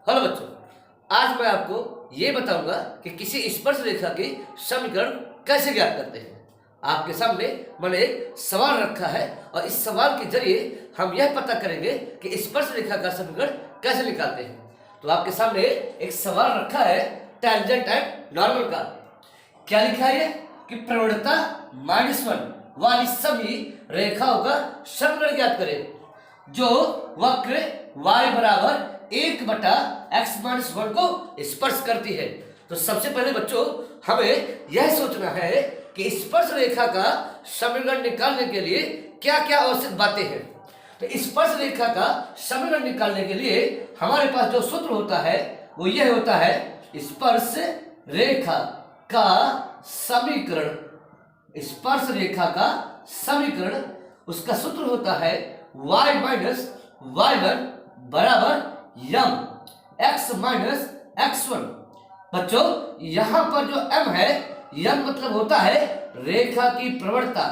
Hello बच्चों, आज मैं आपको ये बताऊंगा कि किसी स्पर्श रेखा की समीकरण कैसे ज्ञात करते हैं। आपके सामने मैंने एक सवाल रखा है और इस सवाल के जरिए हम यह पता करेंगे कि स्पर्श रेखा का समीकरण कैसे निकालते हैं। तो आपके सामने एक सवाल रखा है टेंजेंट एंड नॉर्मल का। क्या लिखा है कि प्रवणता -1 वाली सभी रेखाओं का समीकरण ज्ञात करें जो वक्र y बराबर 1/x-1 को स्पर्श करती है। तो सबसे पहले बच्चों हमें यह सोचना है कि स्पर्श रेखा का समीकरण निकालने के लिए क्या क्या आवश्यक बातें हैं। तो स्पर्श रेखा का समीकरण निकालने के लिए हमारे पास जो सूत्र होता है वो यह होता है स्पर्श रेखा का समीकरण। स्पर्श रेखा का समीकरण उसका सूत्र होता है y माइनस y1 बराबर m x माइनस x1। बच्चों यहां पर जो m है, m मतलब होता है रेखा की प्रवणता।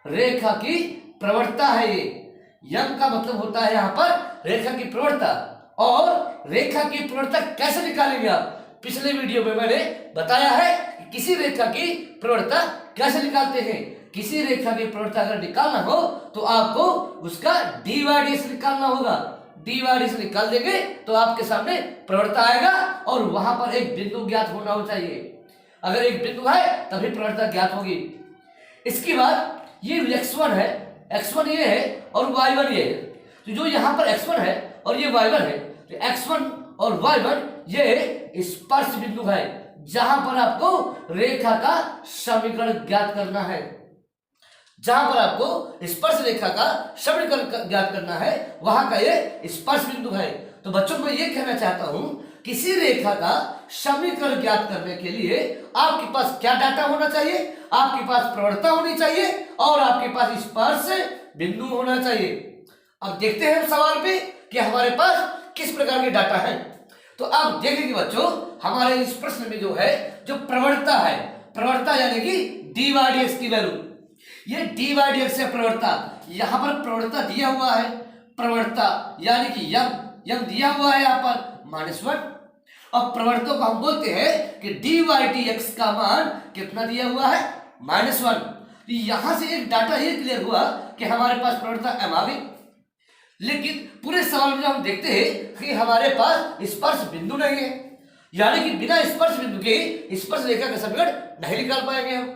रेखा की प्रवणता है ये m का मतलब होता है यहां पर रेखा की प्रवणता। और रेखा की प्रवणता कैसे निकालेंगे आप? पिछले वीडियो में मैंने बताया है कि किसी रेखा की प्रवणता कैसे निकालते हैं। किसी रेखा की प्रवणता अगर निकालना हो तो आपको उसका dy/dx निकालना होगा। dy/dx निकाल देंगे तो आपके सामने प्रवणता आएगा और वहां पर एक बिंदु ज्ञात होना हो चाहिए। अगर एक बिंदु है तभी प्रवणता ज्ञात होगी। इसके बाद ये x1 है, x1 ये है और y1 ये है। तो जो यहाँ पर x1 है और ये y1 है, तो x1 और y1 ये स्पर्श बिंदु है जहां पर आपको रेखा का समीकरण ज्ञात करना है। जहां पर आपको स्पर्श रेखा का समीकरण ज्ञात करना है वहां का ये स्पर्श बिंदु है। तो बच्चों मैं ये कहना चाहता हूं किसी रेखा का समीकरण ज्ञात करने के लिए आपके पास क्या डाटा होना चाहिए? आपके पास प्रवणता होनी चाहिए और आपके पास स्पर्श बिंदु होना चाहिए। अब देखते हैं सवाल पे कि हमारे पास किस प्रकार के डाटा है। तो आप देखेंगे बच्चों हमारे इस प्रश्न में जो है जो प्रवणता है, प्रवणता यानी कि dy/dx की वैल्यू, ये dy/dx है प्रवणता। यहां पर प्रवणता दिया हुआ है, प्रवणता यानी कि यम दिया हुआ है यहाँ पर -1। और प्रवणता को हम बोलते हैं कि dy/dx का मान कितना दिया हुआ है? -1। तो यहां से एक डाटा ये क्लियर हुआ कि हमारे पास प्रवणता m आ गई। लेकिन पूरे सवाल में हम देखते हैं कि हमारे पास स्पर्श बिंदु नहीं है, यानी कि बिना स्पर्श बिंदु के स्पर्श रेखा का समीकरण नहीं निकाल पाएंगे हम।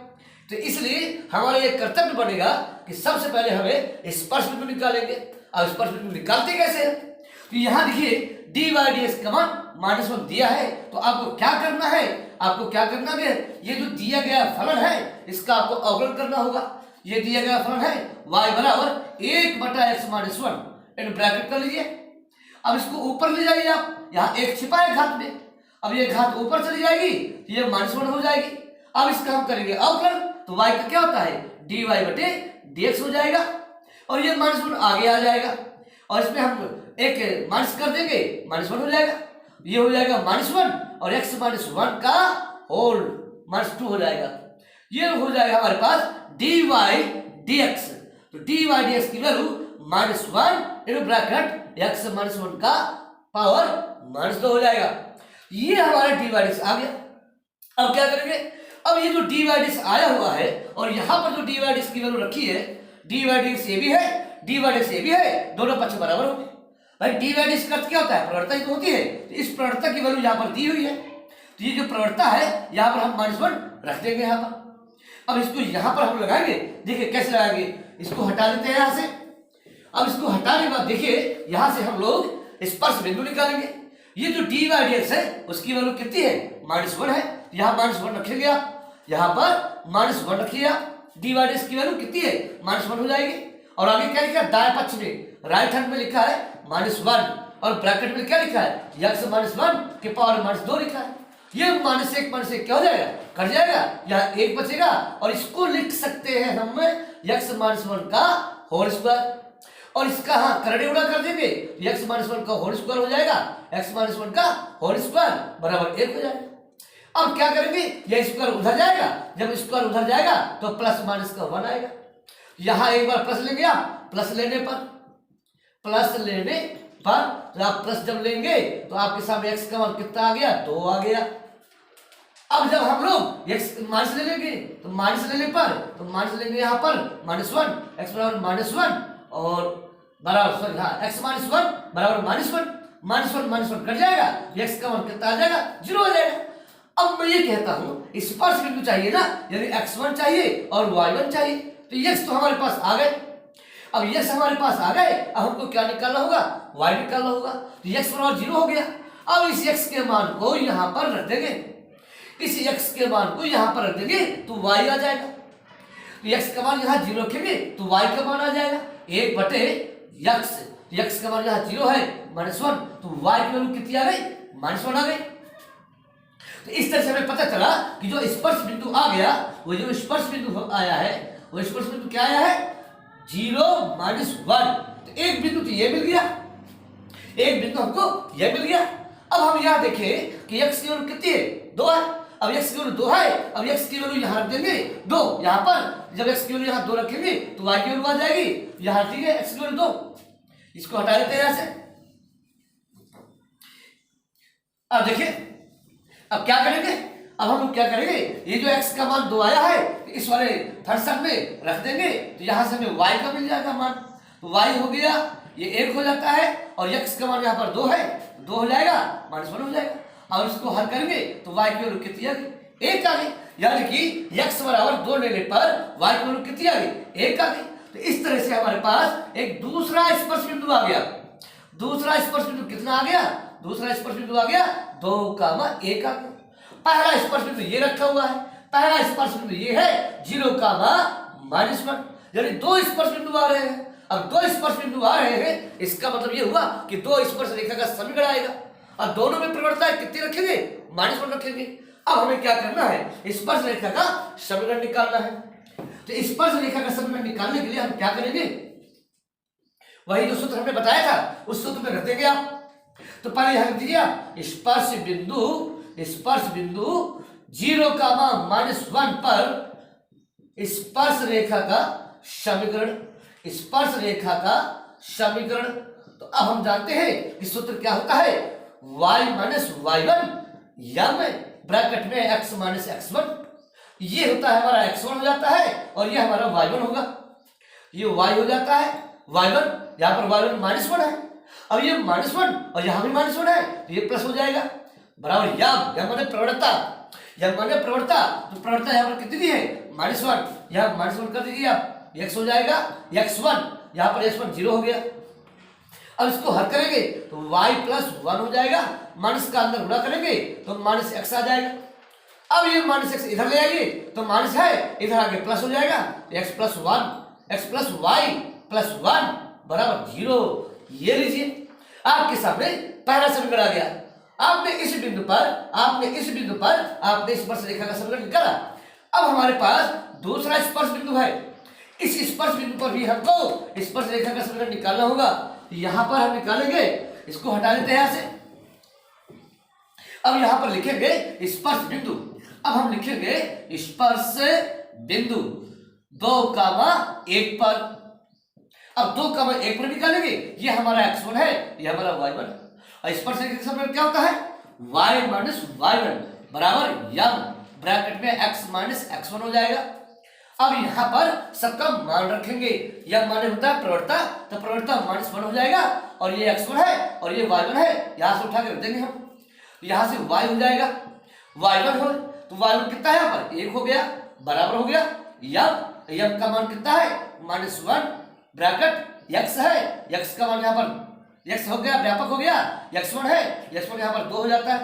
तो इसलिए हमारा यह कर्तव्य बनेगा कि सबसे पहले हमें स्पर्श बिंदु निकालेंगे। अब स्पर्श बिंदु निकालते कैसे हैं? तो यहां देखिए dy/dx का मान -1 दिया है। तो आपको क्या करना है? आपको क्या करना है? ये जो दिया गया फलन है इसका आपको अवकलन करना होगा। ये दिया गया फलन है y बराबर 1/x-1 इन ब्रैकेट कर लीजिए। अब इसको ऊपर ले जाइए आप, यहाँ एक छिपा है घात में। अब ये घात ऊपर चली जाएगी तो ये -1 हो जाएगी। अब इसका हम करेंगे अवकलन तो y का क्या होता है dy/dx हो जाएगा और ये -1 आगे आ जाएगा और इसमें हम एक माइनस कर देंगे, -1 हो जाएगा। ये हो जाएगा -1 और x-1 का होल -2 हो जाएगा। ये हो जाएगा हमारे पास dy/dx। तो dy/dx की वैल्यू -1 इन ब्रैकेट x-1 का पावर -2 हो जाएगा। ये हमारा dy/dx आ गया। अब क्या करेंगे? अब ये जो dy/dx आया हुआ है और यहां पर जो dy/dx की वैल्यू रखी है, dy/dx ये भी है, dy/dx ये भी है, दोनों पक्ष बराबर होंगे। भाई dy/dx का अर्थ क्या होता है? प्रवणता ही तो होती है। तो इस प्रवणता की वैल्यू यहां पर दी हुई है, तो ये जो प्रवणता है यहां पर हम -1 रख देंगे यहां पर। अब इसको यहां पर हम लगाएंगे, देखिए कैसे लगाएंगे। इसको हटा देते हैं यहां से। अब इसको हटाने के बाद देखिए यहां से हम लोग स्पर्श बिंदु निकालेंगे। ये जो dy/dx है उसकी वैल्यू कितनी है? -1 है। यहाँ -1 रखेंगे आप, यहाँ पर -1 रखिए आप। dy/dx की वैल्यू कितनी है? -1 हो जाएगी। और आगे क्या लिखा है? दाएं पक्ष में राइट हैंड में लिखा है -1 और ब्रैकेट में क्या लिखा है? x-1 के पावर -2 लिखा है। ये -1 क्या हो जाएगा? कट जाएगा, यहाँ 1 बचेगा और इसको लिख सकते हैं हम x-1 का होल स्क्वायर। और इसका हाँ करड़े उड़ा कर देंगे तो x-1 का होल स्क्वायर हो जाएगा। x-1 का होल स्क्वायर बराबर 1 हो जाएगा। अब क्या करेंगे? यह स्क्वायर उधर जाएगा, जब स्क्वायर उधर जाएगा तो प्लस माइनस का 1 आएगा। यहां एक बार प्लस लेंगे आप, प्लस लेने पर जब आप प्लस जब लेंगे तो आपके सामने x का मान कितना आ गया, 2 आ गया। अब जब हम लोग x माइनस ले लेंगे तो माइनस लेने पर तो माइनस लेंगे यहाँ पर -1, x बराबर -1 और बराबर सॉरी हाँ x -1 बराबर -1 कट जाएगा, x का मान कितना आ जाएगा, 0 हो जाएगा। अब मैं ये कहता हूँ स्पर्श बिंदु चाहिए ना, यानी x1 चाहिए और y1 चाहिए, तो x तो हमारे पास आ गए। अब x हमारे पास आ गए, अब हमको क्या निकालना होगा, y निकालना होगा। तो x बराबर 0 हो गया। अब इस x के मान को यहाँ पर रख देंगे, इस x के मान को यहाँ पर रख देंगे तो y आ जाएगा। तो x का मान यहाँ 0 रखेंगे तो y का मान आ जाएगा 1/x। x का मान यहाँ 0 है -1, तो y की वैल्यू कितनी आ गई, -1 आ गई। तो इस तरह से हमें पता चला कि जो स्पर्श बिंदु आ गया, वो जो स्पर्श बिंदु आया है, वो स्पर्श बिंदु क्या आया है, 0 -1। तो एक बिंदु तो ये मिल गया, एक बिंदु हमको ये मिल गया। अब हम यहाँ देखें कि x की वैल्यू कितनी है, 2 है। अब x की वैल्यू 2 है, अब x की वैल्यू यहाँ रख देंगे 2, यहाँ पर जब x की वैल्यू यहाँ 2 रखेंगे तो y की वैल्यू आ जाएगी यहाँ, ठीक है, x की वैल्यू 2, इसको हटा देते हैं यहाँ से। अब देखिए अब क्या करेंगे, अब हम लोग क्या करेंगे, ये जो x का मान 2 आया है इस वाले थर्ड सम में रख देंगे, तो यहाँ से हमें y का मिल जाएगा मान, तो y हो गया ये 1 हो जाता है, और x का मान यहाँ पर 2 है, 2 हो जाएगा -1 हो जाएगा। अब इसको हल करेंगे तो y की वैल्यू कितनी आ गई, 1 आ गई, यानी कि x बराबर 2 लेने पर y की वैल्यू कितनी आ गई, 1 आ गई। तो इस तरह से हमारे पास एक दूसरा स्पर्श बिंदु आ गया। दूसरा स्पर्श बिंदु कितना आ गया, दूसरा स्पर्श बिंदु आ गया 2,1 आ गया। पहला स्पर्श बिंदु ये रखा हुआ है, पहला स्पर्श बिंदु ये है 0,-1, यानी 2 स्पर्श बिंदु आ रहे हैं। अब 2 स्पर्श बिंदु आ रहे हैं, इसका मतलब ये हुआ कि 2 स्पर्श रेखा का समीकरण आएगा, और दोनों में प्रवणता कितनी रखेंगे, -1 रखेंगे। अब हमें क्या करना है, स्पर्श रेखा का समीकरण निकालना है। तो स्पर्श रेखा का समीकरण निकालने के लिए हम क्या करेंगे, वही जो सूत्र हमने बताया था उस सूत्र में रख देंगे आप। तो पहले यहां दीजिए आप स्पर्श बिंदु 0,-1 पर स्पर्श रेखा का समीकरण, स्पर्श रेखा का समीकरण। तो अब हम जानते हैं कि सूत्र क्या होता है, y - y1 यम ब्रैकेट में x - x1, ये होता है हमारा x1 हो जाता है, और ये हमारा y1 होगा, ये y हो जाता है y1, यहाँ पर y1 -1 है। अब ये -1 और यहाँ भी -1 है, तो ये प्लस हो जाएगा बराबर यम माने प्रवणता, यम माने प्रवणता। तो प्रवणता यहाँ पर कितनी दी है, -1, यहाँ -1 कर दीजिए आप, x हो जाएगा x1, यहाँ पर x1 0 हो गया। अब इसको हल करेंगे तो y + 1 हो जाएगा, माइनस का अंदर गुणा करेंगे तो -x आ जाएगा। अब ये -x इधर ले आइए तो माइनस है, इधर आगे प्लस हो जाएगा, x + 1 x + y + 1 बराबर 0। ये लीजिए आपके सामने पहला समीकरण आ गया। आपने इस बिंदु पर आपने स्पर्श रेखा का समीकरण निकाला। अब हमारे पास दूसरा स्पर्श बिंदु है, इस स्पर्श बिंदु पर भी हमको स्पर्श रेखा का समीकरण निकालना होगा। यहां पर हम निकालेंगे, इसको हटा देते हैं यहां से। अब यहां पर लिखेंगे स्पर्श बिंदु, अब हम लिखेंगे स्पर्श बिंदु 2,1 पर। अब 2,1 पर निकालेंगे, ये हमारा x1 है, ये हमारा y1। और स्पर्श रेखा का समीकरण क्या होता है, y - y1 बराबर यम ब्रैकेट में x - x1 हो जाएगा। अब यहाँ पर सबका मान रखेंगे, यह माने होता है प्रवणता, तो प्रवणता -1 हो जाएगा, और ये x1 है और ये y1 है, यहाँ से उठा के रख देंगे हम, यहाँ से y हो जाएगा y1 हो, तो y1 कितना है यहाँ पर 1 हो गया, बराबर हो गया यम का मान कितना है -1 ब्रैकेट x है, x का मान यहाँ पर x हो गया, व्यापक हो गया, x1 है, x1 यहाँ पर 2 हो जाता है।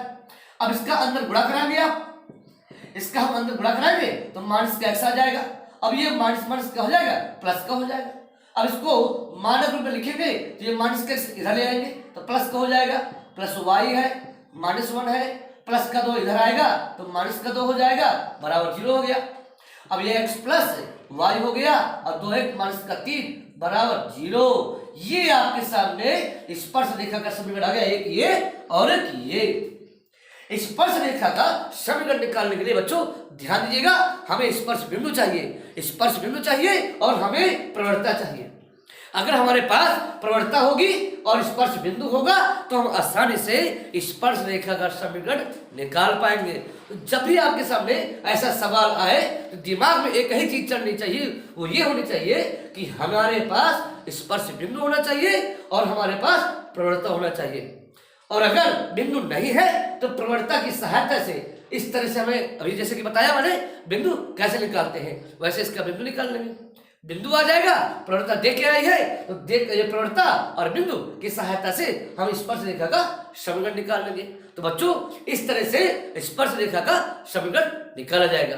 अब इसका अंदर गुणा कराएंगे आप, इसका हम अंदर गुणा कराएंगे तो माइनस का x आ जाएगा। अब ये माइनस का हो जाएगा, प्लस का हो जाएगा। अब इसको मानक रूप में लिखेंगे तो ये माइनस का इधर ले आएंगे तो प्लस का हो जाएगा, प्लस y है -1 है, प्लस का 2 इधर आएगा तो माइनस का 2 हो जाएगा, बराबर 0 हो गया। अब ये x + y हो गया, और 2x माइनस का 3 बराबर 0। ये आपके सामने स्पर्श रेखा का समीकरण आ गया, एक ये और एक ये। स्पर्श रेखा का समीकरण निकालने के लिए बच्चों ध्यान दीजिएगा, हमें स्पर्श बिंदु चाहिए और हमें प्रवणता चाहिए। अगर हमारे पास प्रवणता होगी और स्पर्श बिंदु होगा तो हम आसानी से स्पर्श रेखा का समीकरण निकाल पाएंगे। तो जब भी आपके सामने ऐसा सवाल आए तो दिमाग में एक ही चीज चलनी चाहिए, वो ये होनी चाहिए कि हमारे पास स्पर्श बिंदु होना चाहिए और हमारे पास प्रवणता होना चाहिए। और अगर बिंदु नहीं है तो प्रवणता की सहायता से इस तरह से हमें अभी जैसे कि बताया मैंने बिंदु कैसे निकालते हैं वैसे इसका बिंदु निकाल लेंगे। बिंदु आ जाएगा, प्रवणता दे के आई है तो देख ये प्रवणता और बिंदु की सहायता से हम स्पर्श रेखा का समीकरण निकाल लेंगे। तो बच्चों इस तरह से स्पर्श रेखा का समीकरण निकाला जाएगा।